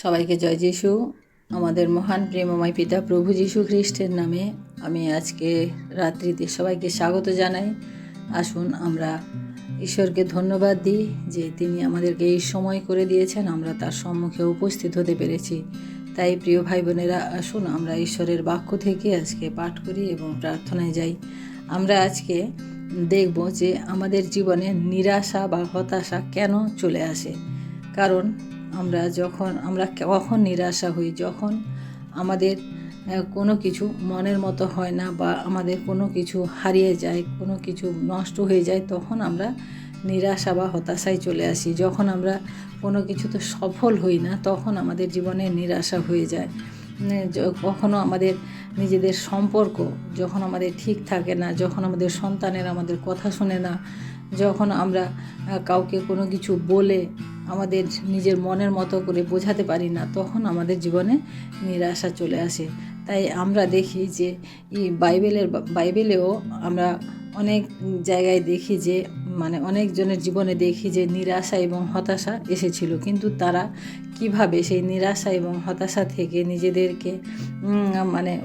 সবাইকে জয় যিশু। আমাদের মহান প্রেমময় পিতা প্রভু যিশু খ্রিস্টের নামে আমি আজকে রাত্রিতে সবাইকে স্বাগত জানাই। আসুন আমরা ঈশ্বরকে ধন্যবাদ দিই যে তিনি আমাদেরকে এই সময় করে দিয়েছেন, আমরা তার সম্মুখে উপস্থিত হতে পেরেছি। তাই প্রিয় ভাই বোনেরা, আসুন আমরা ঈশ্বরের বাক্য থেকে আজকে পাঠ করি এবং প্রার্থনায় যাই। আমরা আজকে দেখব যে আমাদের জীবনে নিরাশা বা হতাশা কেন চলে আসে। কারণ আমরা কখন নিরাশা হই, যখন আমাদের কোনো কিছু মনের মতো হয় না বা আমাদের কোনো কিছু হারিয়ে যায়, কোনো কিছু নষ্ট হয়ে যায়, তখন আমরা নিরাশা বা হতাশায় চলে আসি। যখন আমরা কোনো কিছুতে সফল হই না, তখন আমাদের জীবনে নিরাশা হয়ে যায়। কখনো আমাদের নিজেদের সম্পর্ক যখন আমাদের ঠিক থাকে না, যখন আমাদের সন্তানেরা আমাদের কথা শোনে না, যখন আমরা কাউকে কোনো কিছু বলে আমাদের নিজের মনের মতো করে বোঝাতে পারি না, তখন আমাদের জীবনে নিরাশা চলে আসে। তাই আমরা দেখি যে বাইবেলেও আমরা অনেক জায়গায় দেখি যে অনেকজনের জীবনে দেখি যে নিরাশা এবং হতাশা এসেছিল, কিন্তু তারা কিভাবে সেই নিরাশা এবং হতাশা থেকে নিজেদেরকে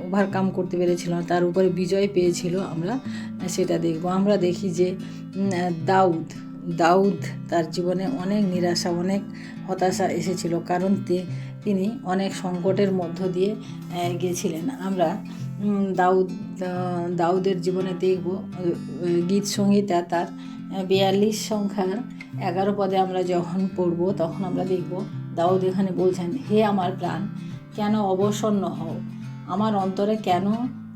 ওভারকাম করতে পেরেছিল, তার উপরে বিজয় পেয়েছিল, আমরা সেটা দেখব। আমরা দেখি যে দাউদ তার জীবনে অনেক নিরাশা, অনেক হতাশা এসেছিল, কারণ তিনি অনেক সংকটের মধ্য দিয়ে গেছিলেন। আমরা দাউদের জীবনে দেখব গীত সংহিতা তার 42 সংখ্যার 11 পদে আমরা যখন পড়ব, তখন আমরা দেখব দাউদ এখানে বলছেন, হে আমার প্রাণ, কেন অবসন্ন হও, আমার অন্তরে কেন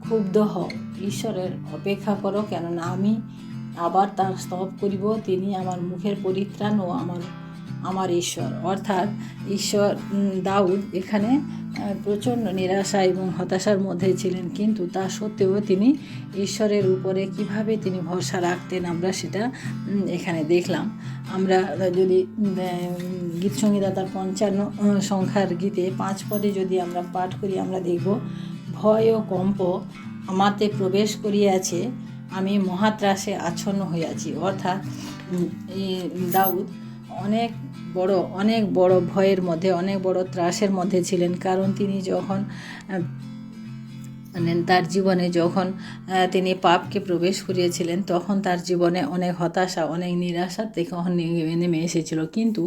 ক্ষুব্ধ হও, ঈশ্বরের অপেক্ষা করো, কেননা আমি আবার তার স্তব করিব, তিনি আমার মুখের পরিত্রাণ ও আমার ঈশ্বর। অর্থাৎ দাউদ এখানে প্রচণ্ড নিরাশা এবং হতাশার মধ্যে ছিলেন, কিন্তু তা সত্ত্বেও তিনি ঈশ্বরের উপরে কিভাবে তিনি ভরসা রাখতেন, আমরা সেটা এখানে দেখলাম। আমরা যদি গীত সংহিতা তার 55 সংখ্যার গীতে 5 পদে যদি আমরা পাঠ করি, আমরা দেখব, ভয় ও কম্প আমাতে প্রবেশ করিয়াছে, আমি মহাত্রাসে আচ্ছন্ন হইয়াছি। অর্থাৎ দাউদ অনেক বড় ভয়ের মধ্যে, অনেক বড় ত্রাসের মধ্যে ছিলেন, কারণ তিনি যখন তার জীবনে যখন তিনি পাপকে প্রবেশ করিয়েছিলেন, তখন তার জীবনে অনেক হতাশা, অনেক নিরাশা নেমে এসেছিল। কিন্তু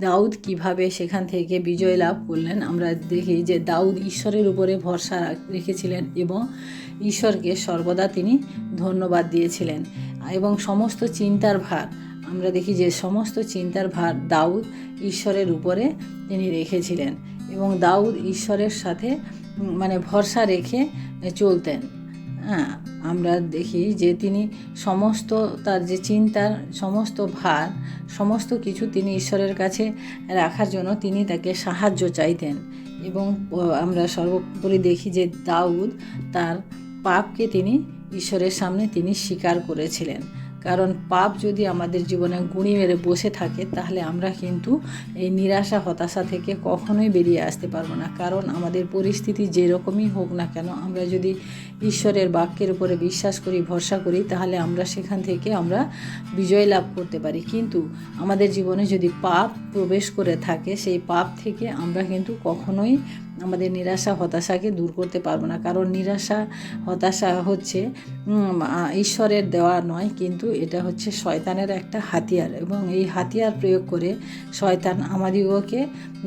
দাউদ কিভাবে সেখান থেকে বিজয় লাভ করলেন, আমরা দেখি যে দাউদ ঈশ্বরের উপরে ভরসা রেখেছিলেন এবং ঈশ্বরকে সর্বদা তিনি ধন্যবাদ দিয়েছিলেন। এবং সমস্ত চিন্তার ভার, আমরা দেখি যে সমস্ত চিন্তার ভার দাউদ ঈশ্বরের উপরে তিনি রেখেছিলেন এবং দাউদ ঈশ্বরের সাথে ভরসা রেখে চলতেন। আমরা দেখি যে তিনি তার যে চিন্তার সমস্ত ভার, সমস্ত কিছু তিনি ঈশ্বরের কাছে রাখার জন্য তিনি তাকে সাহায্য চাইতেন। এবং আমরা সর্বোপরি দেখি যে দাউদ তার পাপকে তিনি ঈশ্বরের সামনে তিনি স্বীকার করেছিলেন। কারণ পাপ যদি আমাদের জীবনে গুঁড়ি মেরে বসে থাকে, তাহলে আমরা কিন্তু এই নিরাশা হতাশা থেকে কখনোই বেরিয়ে আসতে পারবো না। কারণ আমাদের পরিস্থিতি যেরকমই হোক না কেন, আমরা যদি ঈশ্বরের বাক্যের উপরে বিশ্বাস করি, ভরসা করি, তাহলে আমরা সেখান থেকে আমরা বিজয় লাভ করতে পারি। কিন্তু আমাদের জীবনে যদি পাপ প্রবেশ করে থাকে, সেই পাপ থেকে আমরা কিন্তু কখনোই আমাদের নিরাশা হতাশাকে দূর করতে পারবো না। কারণ নিরাশা হতাশা হচ্ছে ঈশ্বরের দেওয়া নয়, কিন্তু এটা হচ্ছে শয়তানের একটা হাতিয়ার, এবং এই হাতিয়ার প্রয়োগ করে শয়তান আমাদিগকে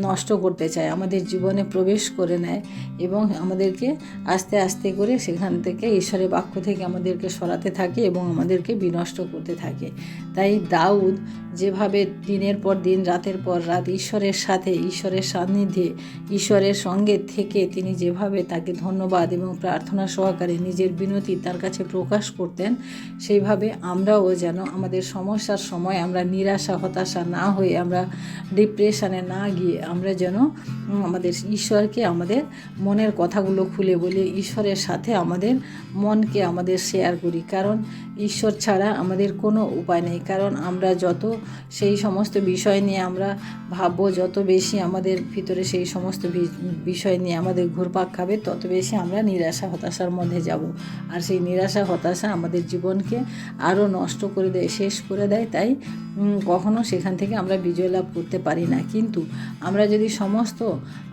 নষ্ট করতে চায়, আমাদের জীবনে প্রবেশ করে নেয় এবং আমাদেরকে আস্তে আস্তে করে সেখান থেকে ঈশ্বরের বাক্য থেকে আমাদেরকে সরাতে থাকে এবং আমাদেরকে বিনষ্ট করতে থাকে। তাই দাউদ যেভাবে দিনের পর দিন, রাতের পর রাত ঈশ্বরের সাথে, ঈশ্বরের সান্নিধ্যে, ঈশ্বরের সঙ্গে থেকে তিনি যেভাবে তাকে ধন্যবাদ এবং প্রার্থনা সহকারে নিজের বিনতি তার কাছে প্রকাশ করতেন, সেইভাবে আমরাও যেন আমাদের সমস্যার সময় আমরা নিরাশা হতাশা না হয়ে, আমরা ডিপ্রেশনে না গিয়ে, আমরা যেন আমাদের ঈশ্বরকে আমাদের মনের কথাগুলো খুলে বলি, ঈশ্বরের সাথে আমাদের মনকে আমাদের শেয়ার করি। কারণ ঈশ্বর ছাড়া আমাদের কোনো উপায় নেই। কারণ আমরা যত সেই সমস্ত বিষয় নিয়ে আমরা ভাববো, যত বেশি আমাদের ভিতরে সেই সমস্ত বিষয় নিয়ে আমাদের ঘুরপাক খাবে, তত বেশি আমরা নিরাশা হতাশার মধ্যে যাব। আর সেই নিরাশা হতাশা আমাদের জীবনকে আরও নষ্ট করে দেয়, শেষ করে দেয়। তাই কখনো সেখান থেকে আমরা বিজয় লাভ করতে পারি না। কিন্তু আমরা যদি সমস্ত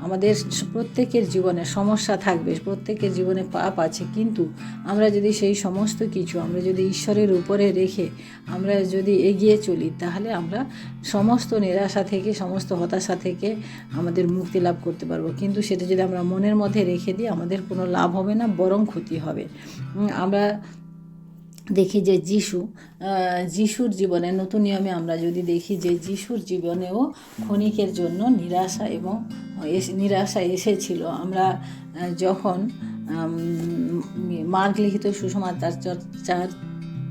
আমাদের প্রত্যেকের জীবনে সমস্যা থাকবে, প্রত্যেকের জীবনে পাপ আছে, কিন্তু আমরা যদি সেই সমস্ত কিছু আমরা যদি ঈশ্বরের উপরে রেখে আমরা যদি এগিয়ে চলি, তাহলে আমরা সমস্ত নিরাশা থেকে, সমস্ত হতাশা থেকে আমাদের মুক্তি লাভ করতে পারবো। কিন্তু সেটা যদি আমরা মনের মধ্যে রেখে দিই, আমাদের কোনো লাভ হবে না, বরং ক্ষতি হবে। আমরা দেখি যে যিশুর জীবনে, নতুন নিয়মে আমরা যদি দেখি যে যিশুর জীবনেও ক্ষণিকের জন্য নিরাশা এসেছিল। আমরা যখন মার্ক লিখিত সুসমাচার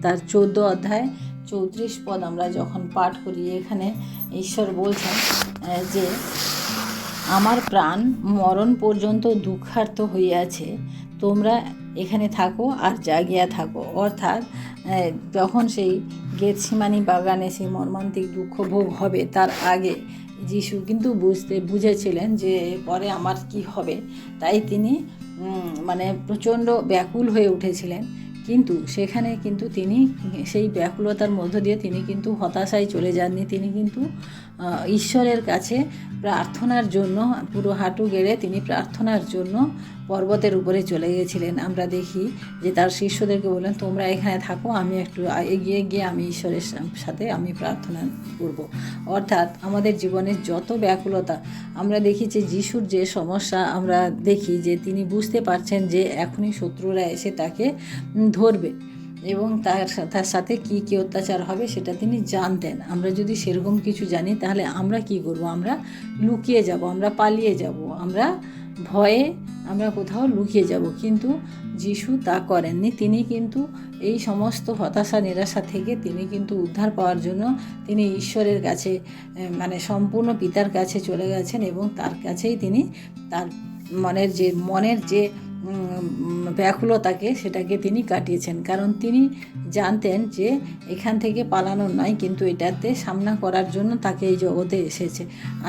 তার 14 অধ্যায় 34 পদ আমরা যখন পাঠ করি, এখানে ঈশ্বর বলছেন যে আমার প্রাণ মরণ পর্যন্ত দুঃখার্ত হইয়াছে, তোমরা এখানে থাকো আর জাগিয়া থাকো। অর্থাৎ যখন সেই গেতসেমানি বাগানে সেই মর্মান্তিক দুঃখ ভোগ হবে, তার আগে যিশু কিন্তু বুঝেছিলেন যে পরে আমার কি হবে। তাই তিনি প্রচণ্ড ব্যাকুল হয়ে উঠেছিলেন। কিন্তু সেখানে কিন্তু তিনি সেই ব্যাকুলতার মধ্য দিয়ে তিনি কিন্তু হতাশায় চলে যাননি। তিনি কিন্তু ঈশ্বরের কাছে প্রার্থনার জন্য পুরো হাঁটু গেড়ে তিনি প্রার্থনার জন্য পর্বতের উপরে চলে গিয়েছিলেন। আমরা দেখি যে তার শিষ্যদেরকে বললেন, তোমরা এখানে থাকো, আমি একটু এগিয়ে গিয়ে আমি ঈশ্বরের সাথে আমি প্রার্থনা করব। অর্থাৎ আমাদের জীবনের যত ব্যাকুলতা, আমরা দেখি যে যিশুর যে সমস্যা আমরা দেখি যে তিনি বুঝতে পারছেন যে এখনই শত্রুরা এসে তাকে ধরবে এবং তার সাথে কি অত্যাচার হবে সেটা তিনি জানতেন। আমরা যদি সেরকম কিছু জানি, তাহলে আমরা কি করব? আমরা লুকিয়ে যাব, আমরা পালিয়ে যাব, আমরা ভয়ে আমরা কোথাও লুকিয়ে যাব। কিন্তু যিশু তা করেননি। তিনি কিন্তু এই সমস্ত হতাশা নিরাশা থেকে তিনি কিন্তু উদ্ধার পাওয়ার জন্য তিনি ঈশ্বরের কাছে সম্পূর্ণ পিতার কাছে চলে গেছেন এবং তার কাছেই তিনি তার মনের যে ব্যাকুলতাকে সেটাকে তিনি কাটিয়েছেন। কারণ তিনি জানতেন যে এখান থেকে পালানোর নয়, কিন্তু এটাতে সামনা করার জন্য তাকে এই জগতে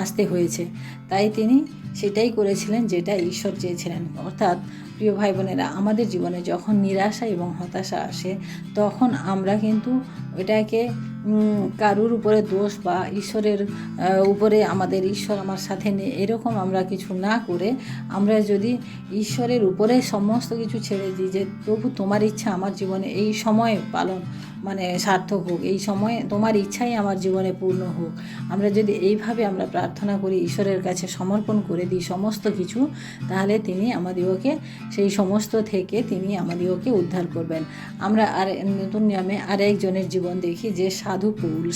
আসতে হয়েছে। তাই তিনি সেটাই করেছিলেন যেটা ঈশ্বর চেয়েছিলেন। অর্থাৎ প্রিয় ভাই বোনেরা, আমাদের জীবনে যখন নিরাশা এবং হতাশা আসে, তখন আমরা কিন্তু এটাকে কারুর উপরে দোষ বা ঈশ্বরের উপরে আমাদের ঈশ্বর আমার সাথে নেই এরকম আমরা কিছু না করে, আমরা যদি ঈশ্বরের উপরে সমস্ত কিছু ছেড়ে দিই যে প্রভু তোমার ইচ্ছা আমার জীবনে এই সময় সার্থক হোক, এই সময়ে তোমার ইচ্ছাই আমার জীবনে পূর্ণ হোক, আমরা যদি এইভাবে আমরা প্রার্থনা করি, ঈশ্বরের কাছে সমর্পণ করে দিই সমস্ত কিছু, তাহলে তিনি আমাদিগকে সেই সমস্ত থেকে তিনি আমাদিগকে উদ্ধার করবেন। আমরা আর নতুন নিয়মে আরেকজনের জীবন দেখি যে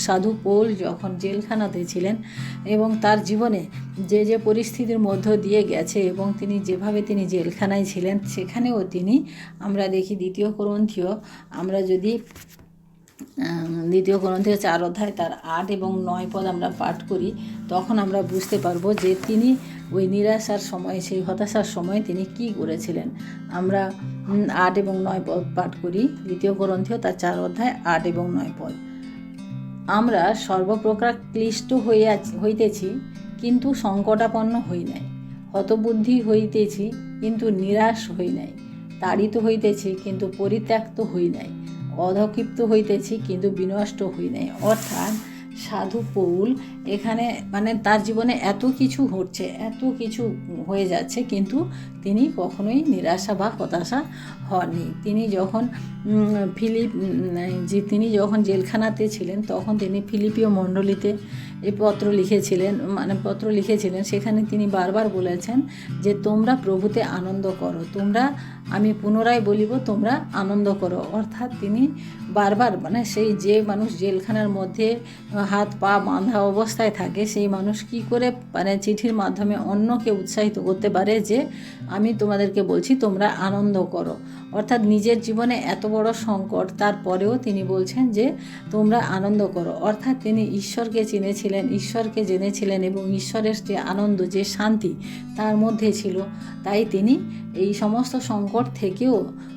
সাধু পৌল যখন জেলখানাতে ছিলেন এবং তার জীবনে যে পরিস্থিতির মধ্য দিয়ে গেছে এবং তিনি যেভাবে তিনি জেলখানায় ছিলেন, সেখানেও তিনি আমরা দেখি দ্বিতীয় করন্থীয় 4 অধ্যায় তার 8 এবং 9 পদ আমরা পাঠ করি, তখন আমরা বুঝতে পারবো যে তিনি ওই নিরাশার সময়, সেই হতাশার সময় তিনি কি করেছিলেন। আমরা 8 এবং 9 পদ পাঠ করি। দ্বিতীয় করন্থীয় তার 4 অধ্যায় 8 এবং 9 পদ। আমরা সর্বপ্রকার ক্লিষ্ট হইতেছি, কিন্তু সংকটাপন্ন হই নাই, হতবুদ্ধি হইতেছি, কিন্তু নিরাশ হই নাই, তাড়িত হইতেছি, কিন্তু পরিত্যক্ত হই নাই, অধক্ষিপ্ত হইতেছি, কিন্তু বিনষ্ট হই নাই। অর্থাৎ সাধু পৌল এখানে তার জীবনে এত কিছু ঘটছে, এত কিছু হয়ে যাচ্ছে, কিন্তু তিনি কখনোই নিরাশা বা হতাশা হননি। তিনি যখন জেলখানাতে ছিলেন, তখন তিনি ফিলিপীয় মণ্ডলীতে এই পত্র লিখেছিলেন। সেখানে তিনি বারবার বলেছেন যে তোমরা প্রভুতে আনন্দ করো, আমি পুনরায় বলিব তোমরা আনন্দ করো। অর্থাৎ তিনি বারবার সেই যে মানুষ জেলখানার মধ্যে হাত পা বাঁধা অবস্থায় থাকে, সেই মানুষ কি করে চিঠির মাধ্যমে অন্যকে উৎসাহিত করতে পারে যে আমি তোমাদেরকে বলছি তোমরা আনন্দ করো। অর্থাৎ নিজের জীবনে এত বড় সংকট, তারপরেও তিনি বলছেন যে তোমরা আনন্দ করো। অর্থাৎ তিনি ঈশ্বরকে চিনেছিলেন, ঈশ্বরকে জেনেছিলেন এবং ঈশ্বরের যে আনন্দ, যে শান্তি তার মধ্যে ছিল। তাই তিনি এই সমস্ত সংকট থেকেও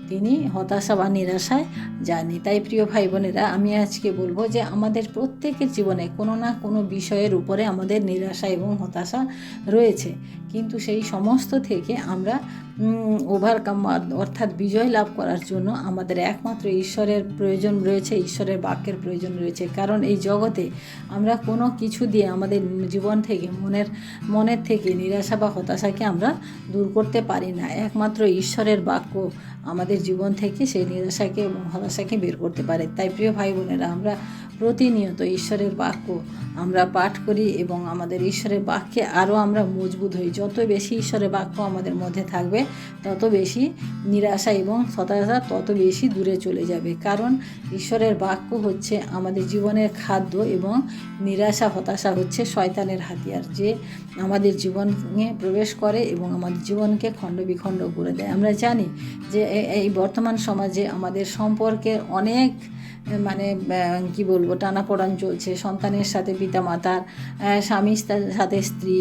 তিনি হতাশা বা নিরাশায় যাননি। তাই প্রিয় ভাই বোনেরা, আমি আজকে বলবো যে আমাদের প্রত্যেকের জীবনে কোনো না কোনো বিষয়ের উপরে আমাদের নিরাশা এবং হতাশা রয়েছে, কিন্তু সেই সমস্ত থেকে আমরা ওভারকাম অর্থাৎ বিজয় লাভ করার জন্য আমাদের একমাত্র ঈশ্বরের প্রয়োজন রয়েছে, ঈশ্বরের বাক্যের প্রয়োজন রয়েছে। কারণ এই জগতে আমরা কোনো কিছু দিয়ে আমাদের জীবন থেকে মনের থেকে নিরাশা বা হতাশাকে আমরা দূর করতে পারি না। একমাত্র ঈশ্বরের বাক্য আমাদের জীবন থেকে সেই নিরাশাকে এবং হতাশাকে বের করতে পারে। তাই প্রিয় ভাই বোনেরা, আমরা প্রতিনিয়ত ঈশ্বরের বাক্য আমরা পাঠ করি এবং আমাদের ঈশ্বরের বাক্যে আরও আমরা মজবুত হই। যত বেশি ঈশ্বরের বাক্য আমাদের মধ্যে থাকবে তত বেশি নিরাশা এবং হতাশা তত বেশি দূরে চলে যাবে। কারণ ঈশ্বরের বাক্য হচ্ছে আমাদের জীবনের খাদ্য এবং নিরাশা হতাশা হচ্ছে শয়তানের হাতিয়ার, যে আমাদের জীবনে প্রবেশ করে এবং আমাদের জীবনকে খণ্ড বিখণ্ড করে দেয়। আমরা জানি যে এই বর্তমান সমাজে আমাদের সম্পর্কে অনেক কি বলবো টানাপোড়ান চলছে। সন্তানের সাথে পিতামাতার, স্বামীর সাথে স্ত্রী,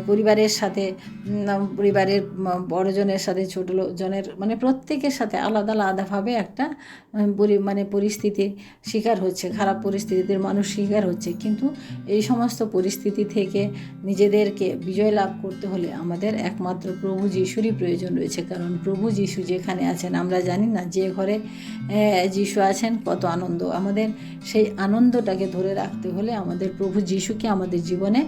পরিবারের সাথে পরিবারের বড়জনের সাথে ছোট জনের, প্রত্যেকের সাথে আলাদা আলাদাভাবে একটা পরিস্থিতির শিকার হচ্ছে, খারাপ পরিস্থিতির মানুষ শিকার হচ্ছে। কিন্তু এই সমস্ত পরিস্থিতি থেকে নিজেদেরকে বিজয় লাভ করতে হলে আমাদের একমাত্র প্রভু যিশুরই প্রয়োজন রয়েছে। কারণ প্রভু যিশু যেখানে আছেন, আমরা জানি না যে ঘরে যিশু আছেন কত আনন্দ। আমাদের সেই আনন্দটাকে ধরে রাখতে হলে আমাদের প্রভু যিশুকে আমাদের জীবনে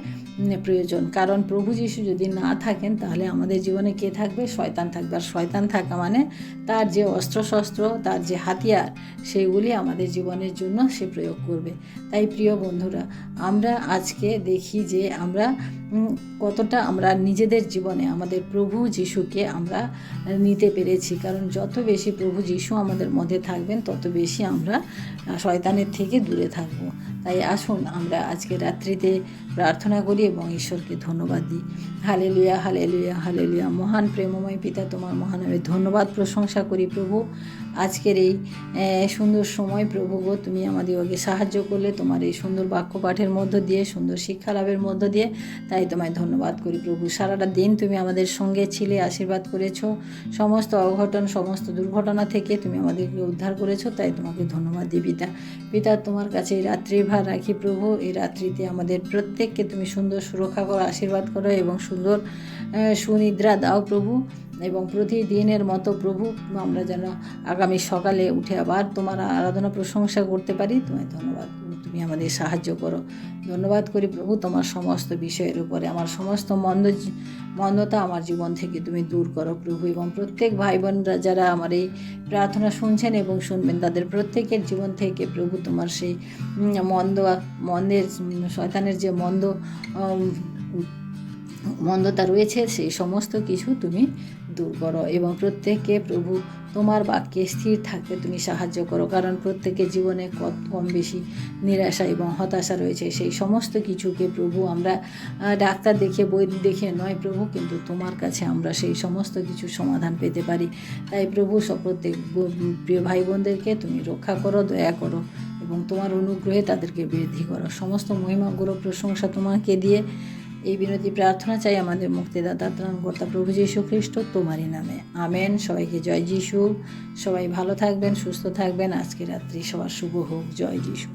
প্রয়োজন। কারণ প্রভু যিশু যদি না থাকেন তাহলে আমাদের জীবনে কে থাকবে? শয়তান থাকবে। আর শয়তান থাকা মানে তার যে অস্ত্রশস্ত্র, তার যে হাতিয়ার, সেগুলি আমাদের জীবনের জন্য সে প্রয়োগ করবে। তাই প্রিয় বন্ধুরা, আমরা আজকে দেখি যে আমরা কতটা আমরা নিজেদের জীবনে আমাদের প্রভু যিশুকে আমরা নিতে পেরেছি। কারণ যত বেশি প্রভু যিশু আমাদের মধ্যে থাকবেন তত বেশি আমরা শয়তানের থেকে দূরে থাকব। তাই আসুন আমরা আজকে রাত্রিতে প্রার্থনা করি এবং ঈশ্বরকে ধন্যবাদ দিই। Hallelujah, hallelujah, hallelujah. মহান প্রেমময় পিতা, তোমার মহানামে ধন্যবাদ প্রশংসা করি প্রভু। আজকের এই সুন্দর সময় প্রভু গো, তুমি আমাদেরকে সাহায্য করলে তোমার এই সুন্দর বাক্য পাঠের মধ্য দিয়ে, সুন্দর শিক্ষা লাভের মধ্য দিয়ে। তাই তোমায় ধন্যবাদ করি প্রভু। সারাটা দিন তুমি আমাদের সঙ্গে ছিলে, আশীর্বাদ করেছো। সমস্ত অঘটন, সমস্ত দুর্ঘটনা থেকে তুমি আমাদেরকে উদ্ধার করেছো। তাই তোমাকে ধন্যবাদ দিই পিতা। তোমার কাছে এই রাত্রি ভার রাখি প্রভু। এই রাত্রিতে আমাদের প্রত্যেককে তুমি সুন্দর সুরক্ষা করো, আশীর্বাদ করো এবং সুন্দর সুনিদ্রা দাও প্রভু। এবং প্রতিদিনের মতো প্রভু আমরা যেন আগামী সকালে উঠে আবার তোমার আরাধনা প্রশংসা করতে পারি। তোমায় ধন্যবাদ, তুমি আমাদের সাহায্য করো। ধন্যবাদ করি প্রভু তোমার সমস্ত বিষয়ের উপরে। আমার সমস্ত মন্দতা আমার জীবন থেকে তুমি দূর করো প্রভু। এবং প্রত্যেক ভাই বোনরা যারা আমার এই প্রার্থনা শুনছেন এবং শুনবেন, তাদের প্রত্যেকের জীবন থেকে প্রভু তোমার সেই মন্দের শয়তানের যে মন্দতা রয়েছে সেই সমস্ত কিছু তুমি দূর করো এবং প্রত্যেককে প্রভু তোমার বাক্যে স্থির থাকতে তুমি সাহায্য করো। কারণ প্রত্যেকের জীবনে কম বেশি নিরাশা এবং হতাশা রয়েছে। সেই সমস্ত কিছুকে প্রভু আমরা ডাক্তার দেখে, বই দেখে নয় প্রভু, কিন্তু তোমার কাছে আমরা সেই সমস্ত কিছু সমাধান পেতে পারি। তাই প্রভু প্রত্যেক প্রিয় ভাই বোনদেরকে তুমি রক্ষা করো, দয়া করো এবং তোমার অনুগ্রহে তাদেরকে বৃদ্ধি করো। সমস্ত মহিমা গৌরব প্রশংসা তোমাকে দিয়ে এই বিনতি প্রার্থনা চাই আমাদের মুক্তিদাতা ত্রাণকর্তা প্রভু যীশু খ্রিস্ট তোমারই নামে, আমেন। সবাইকে জয় যিশু। সবাই ভালো থাকবেন, সুস্থ থাকবেন। আজকে রাত্রি সবার শুভ হোক। জয় যিশু।